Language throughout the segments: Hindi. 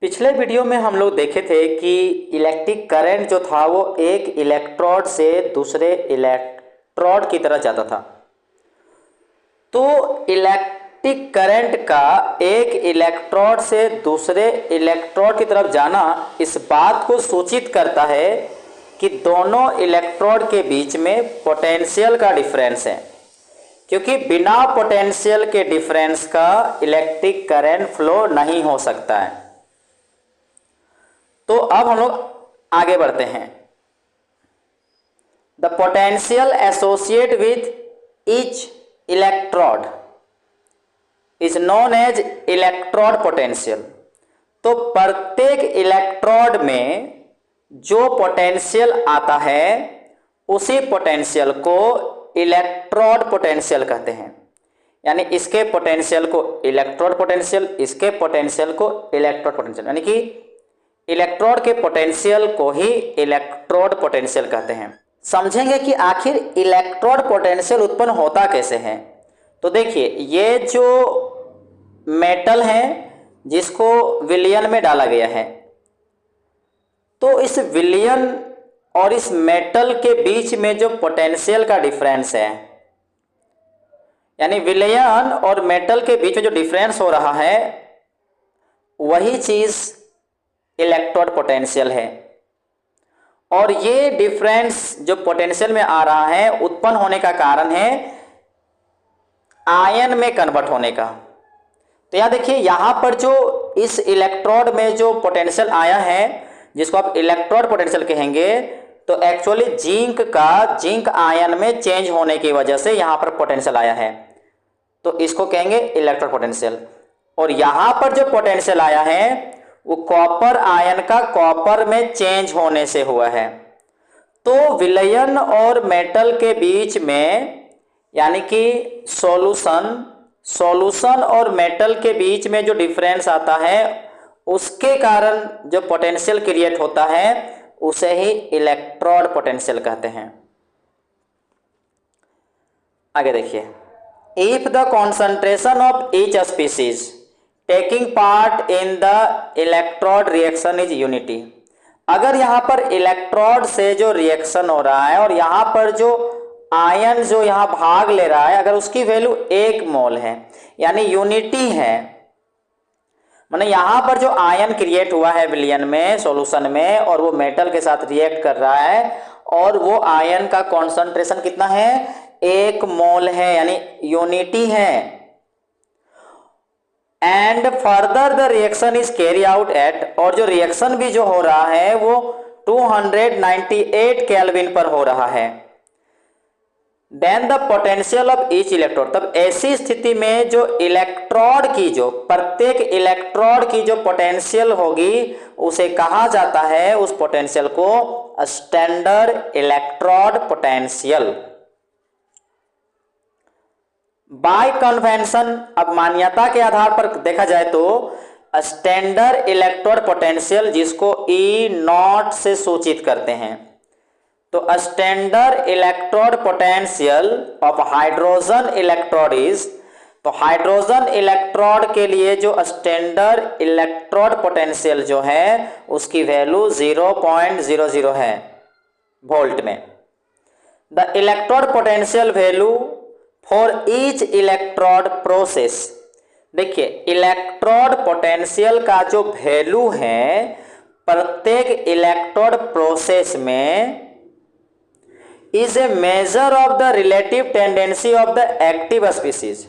पिछले वीडियो में हम लोग देखे थे कि इलेक्ट्रिक करंट जो था वो एक इलेक्ट्रोड से दूसरे इलेक्ट्रोड की तरफ जाता था। तो इलेक्ट्रिक करंट का एक इलेक्ट्रोड से दूसरे इलेक्ट्रोड की तरफ जाना इस बात को सूचित करता है कि दोनों इलेक्ट्रोड के बीच में पोटेंशियल का डिफरेंस है, क्योंकि बिना पोटेंशियल के डिफरेंस का इलेक्ट्रिक करंट फ्लो नहीं हो सकता है। तो अब हम लोग आगे बढ़ते हैं। The potential associate with each electrode is known as electrode potential. तो प्रत्येक इलेक्ट्रोड में जो पोटेंशियल आता है उसी पोटेंशियल को इलेक्ट्रोड पोटेंशियल कहते हैं। यानी इसके पोटेंशियल को इलेक्ट्रोड पोटेंशियल, इसके पोटेंशियल को इलेक्ट्रोड पोटेंशियल, यानी कि इलेक्ट्रोड के पोटेंशियल को ही इलेक्ट्रोड पोटेंशियल कहते हैं। समझेंगे कि आखिर इलेक्ट्रोड पोटेंशियल उत्पन्न होता कैसे है। तो देखिए, ये जो मेटल है जिसको विलयन में डाला गया है, तो इस विलयन और इस मेटल के बीच में जो पोटेंशियल का डिफरेंस है, यानी विलयन और मेटल के बीच में जो डिफरेंस हो रहा है, वही चीज इलेक्ट्रोड पोटेंशियल है। और ये डिफरेंस जो पोटेंशियल में आ रहा है उत्पन्न होने का कारण है आयन में कन्वर्ट होने का। तो यहां देखिए, यहां पर जो इस इलेक्ट्रोड में जो पोटेंशियल आया है जिसको आप इलेक्ट्रोड पोटेंशियल कहेंगे, तो एक्चुअली जिंक आयन में चेंज होने की वजह से यहां पर पोटेंशियल आया है, तो इसको कहेंगे इलेक्ट्रोड पोटेंशियल। और यहां पर जो पोटेंशियल आया है वो कॉपर आयन का कॉपर में चेंज होने से हुआ है। तो विलयन और मेटल के बीच में, यानी कि सॉल्यूशन और मेटल के बीच में जो डिफरेंस आता है उसके कारण जो पोटेंशियल क्रिएट होता है उसे ही इलेक्ट्रोड पोटेंशियल कहते हैं। आगे देखिए, if the concentration of each species taking part in the electrode reaction is unity. अगर यहां पर इलेक्ट्रोड से जो रिएक्शन हो रहा है और यहां पर जो आयन जो यहां भाग ले रहा है, अगर उसकी वैल्यू 1 मोल है, यानी यूनिटी है, माने यहां पर जो आयन क्रिएट हुआ है विलयन में, सॉल्यूशन में, और वो मेटल के साथ रिएक्ट कर रहा है, और वो आयन का कॉन्सेंट्रेशन कितना है, 1 मोल है, यानी यूनिटी है। And further the reaction is carry out at, और जो रिएक्शन भी जो हो रहा है वो 298 केल्विन पर हो रहा है। Then the potential of each electrode, तब ऐसी स्थिति में जो इलेक्ट्रोड की, जो प्रत्येक इलेक्ट्रोड की जो पोटेंशियल होगी उसे कहा जाता है, उस पोटेंशियल को standard electrode potential. Bye convention, अब मान्यता के आधार पर देखा जाए तो स्टैंडर्ड इलेक्ट्रोड पोटेंशियल, जिसको E नॉट से सूचित करते हैं, तो standard electrode potential of hydrogen electrode is, तो हाइड्रोजन इलेक्ट्रोड के लिए जो स्टैंडर्ड इलेक्ट्रोड पोटेंशियल जो है उसकी वैल्यू 0.00 है वोल्ट में। The electrode potential value for each electrode process, देखिए इलेक्ट्रोड पोटेंशियल का जो वैल्यू है प्रत्येक इलेक्ट्रोड प्रोसेस में is a measure of the relative tendency of the active species.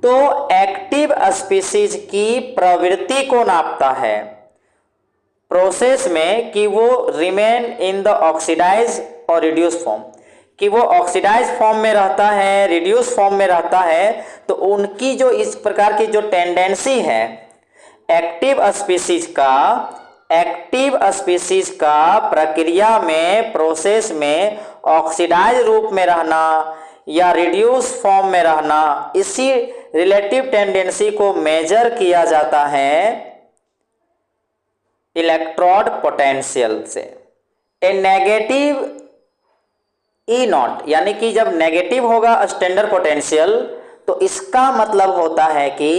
तो एक्टिव स्पीसीज की प्रवृत्ति को नापता है प्रोसेस में कि वो रिमेन इन द ऑक्सीडाइज और रिड्यूस फॉर्म, कि वो ऑक्सीडाइज फॉर्म में रहता है, रिड्यूस फॉर्म में रहता है। तो उनकी जो इस प्रकार की जो टेंडेंसी है एक्टिव स्पीसीज का प्रक्रिया में, प्रोसेस में ऑक्सीडाइज रूप में रहना या रिड्यूस फॉर्म में रहना, इसी रिलेटिव टेंडेंसी को मेजर किया जाता है इलेक्ट्रोड पोटेंशियल से। ए नेगेटिव E नॉट, यानी कि जब नेगेटिव होगा स्टैंडर्ड पोटेंशियल, तो इसका मतलब होता है कि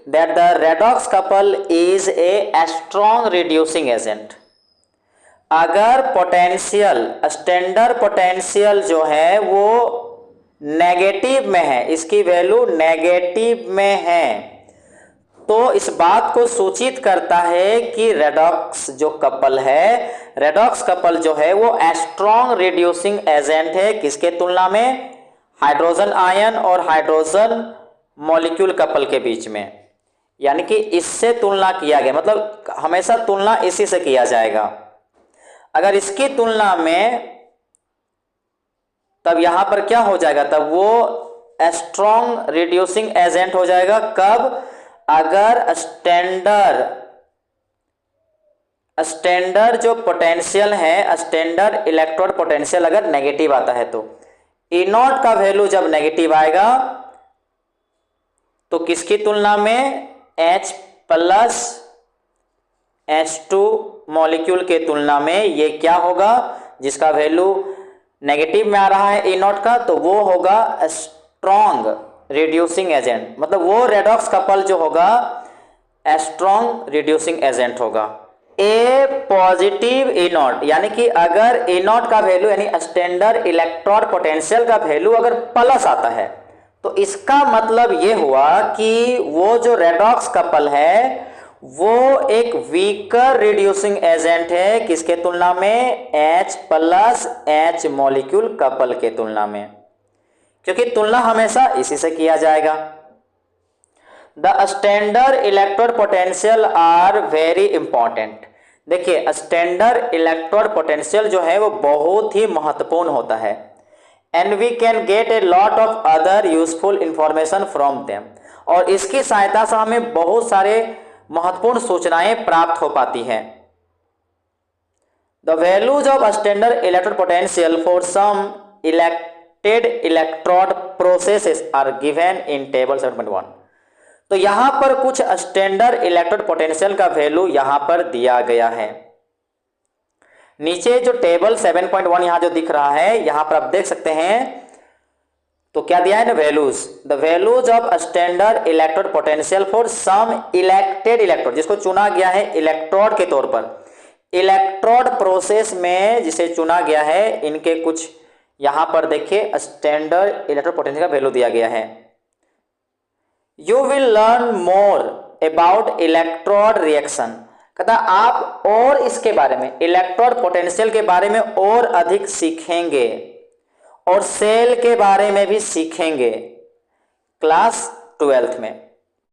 that the redox couple is a strong reducing agent. अगर पोटेंशियल स्टैंडर्ड पोटेंशियल जो है वो नेगेटिव में है, इसकी वैल्यू नेगेटिव में है, तो इस बात को सूचित करता है कि रेडॉक्स जो कपल है, रेडॉक्स कपल जो है वो स्ट्रॉन्ग रिड्यूसिंग एजेंट है। किसके तुलना में? हाइड्रोजन आयन और हाइड्रोजन मॉलिक्यूल कपल के बीच में। यानी कि इससे तुलना किया गया, मतलब हमेशा तुलना इसी से किया जाएगा। अगर इसकी तुलना में, तब यहां पर क्या हो जाएगा? तब वो स्ट्रॉन्ग रिड्यूसिंग एजेंट हो जाएगा। कब? अगर स्टैंडर्ड जो पोटेंशियल है, स्टैंडर्ड इलेक्ट्रोड पोटेंशियल अगर नेगेटिव आता है तो ई नॉट का वैल्यू जब नेगेटिव आएगा तो किसकी तुलना में? H प्लस H2 मॉलिक्यूल के तुलना में ये क्या होगा? जिसका वैल्यू नेगेटिव में आ रहा है ई नॉट का, तो वो होगा स्ट्रॉन्ग रिड्यूसिंग एजेंट। मतलब वो रेडॉक्स कपल जो होगा स्ट्रॉन्ग रिड्यूसिंग एजेंट होगा। ए पॉजिटिव ई नॉट, यानी कि अगर ई नॉट का वैल्यू यानी स्टैंडर्ड इलेक्ट्रोड पोटेंशियल का वैल्यू अगर प्लस आता है तो इसका मतलब ये हुआ कि वो जो रेडॉक्स कपल है वो एक वीकर रिड्यूसिंग एजेंट है। किसके तुलना में? H plus H molecule couple के तुलना में, क्योंकि तुलना हमेशा इसी से किया जाएगा। The standard electrode potential are very important. देखिए स्टैंडर्ड इलेक्ट्रोड पोटेंशियल जो है वो बहुत ही महत्वपूर्ण होता है। And we can get a lot of other useful information from them, और इसकी सहायता से हमें बहुत सारे महत्वपूर्ण सूचनाएं प्राप्त हो पाती हैं। The values of standard electrode potential for some elected electrode processes are given in table 7.1। तो यहां पर कुछ स्टैंडर्ड इलेक्ट्रोड पोटेंशियल का वैल्यू यहां पर दिया गया है। नीचे जो टेबल 7.1 यहां जो दिख रहा है, यहां पर आप देख सकते हैं तो क्या दिया है ना? Values. The values of standard electrode potential for some elected electrode, जिसको चुना गया है इलेक्ट्रोड के तौर पर, इलेक्ट्रोड प्रोसेस में जिसे चुना गया है, इनके कुछ यहां पर देखिए स्टैंडर्ड इलेक्ट्रोड पोटेंशियल का वैल्यू दिया गया है। You will learn more about electrode reaction. कहता आप और इसके बारे में, इलेक्ट्रोड पोटेंशियल के बारे में और अधिक सीखेंगे और सेल के बारे में भी सीखेंगे क्लास 12th में।